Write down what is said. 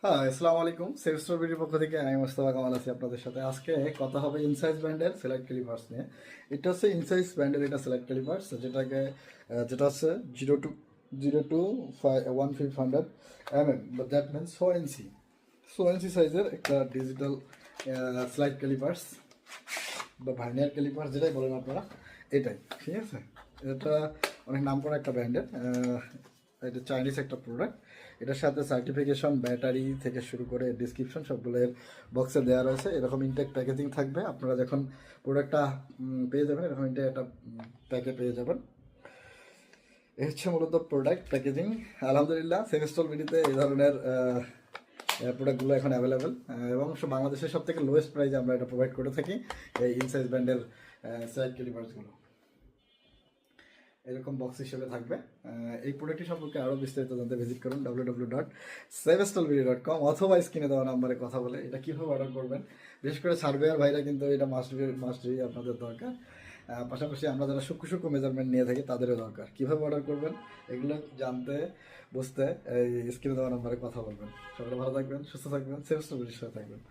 হ্যাঁ, আসসালামু আলাইকুম। সেফ স্ট্রবেরির পক্ষ থেকে আমি মোস্তফা কামাল আছি আপনাদের সাথে। আজকে কথা হবে ইনসাইজ ব্র্যান্ডের সেলেক্ট ক্যালিপার্স নিয়ে। এটা হচ্ছে ইনসাইজ ব্র্যান্ডের এটা সেলেক্ট ক্যালিপার্স, যেটা হচ্ছে 0 to 1/500 বাট দ্যাট মিনস 4 ইঞ্চি। 4 ইঞ্চি সাইজের একটা ডিজিটাল স্লাইড ক্যালিপার্স বা ভার্নিয়ার ক্যালিপার্স যেটাই বলেন আপনারা, এটাই ঠিক আছে। এটা অনেক নাম করা একটা ব্র্যান্ডের, এটা চাইনিজ একটা প্রোডাক্ট। এটার সাথে সার্টিফিকেশন, ব্যাটারি থেকে শুরু করে ডিসক্রিপশন সবগুলোর বক্সে দেওয়া রয়েছে। এরকম ইনটেক প্যাকেজিং থাকবে। আপনারা যখন প্রোডাক্টটা পেয়ে যাবেন, এরকম ইনটেক একটা প্যাকে পেয়ে যাবেন। এ হচ্ছে মূলত প্রোডাক্ট প্যাকেজিং। আলহামদুলিল্লাহ সেমিস্টল বিডিতে এই ধরনের প্রোডাক্টগুলো এখন অ্যাভেলেবেল, এবং বাংলাদেশের সব থেকে লোয়েস্ট প্রাইসে আমরা এটা প্রোভাইড করে থাকি এই ইনসাইজ ব্র্যান্ডের সাইড ক্যালিপার্সগুলো। এরকম বক্স হিসেবে থাকবে। এই প্রোডাক্টটি সম্পর্কে আরও বিস্তারিত জানতে ভিজিট করুন www.sevestolvideo.com অথবা স্ক্রিনে দেওয়া নাম্বারে কথা বলে এটা কীভাবে অর্ডার করবেন। বিশেষ করে সার্ভেয়ার ভাইরা কিন্তু এটা মাস্টবি আপনাদের দরকার। পাশাপাশি আমরা যারা সূক্ষ্ম সূক্ষ্ম মেজারমেন্ট নিয়ে থাকি তাদেরও দরকার। কীভাবে অর্ডার করবেন এগুলো জানতে বুঝতে এই স্ক্রিনে দেওয়া নাম্বারে কথা বলবেন। সবাই ভালো থাকবেন, সুস্থ থাকবেন, সেভেস্টল সাথে থাকবেন।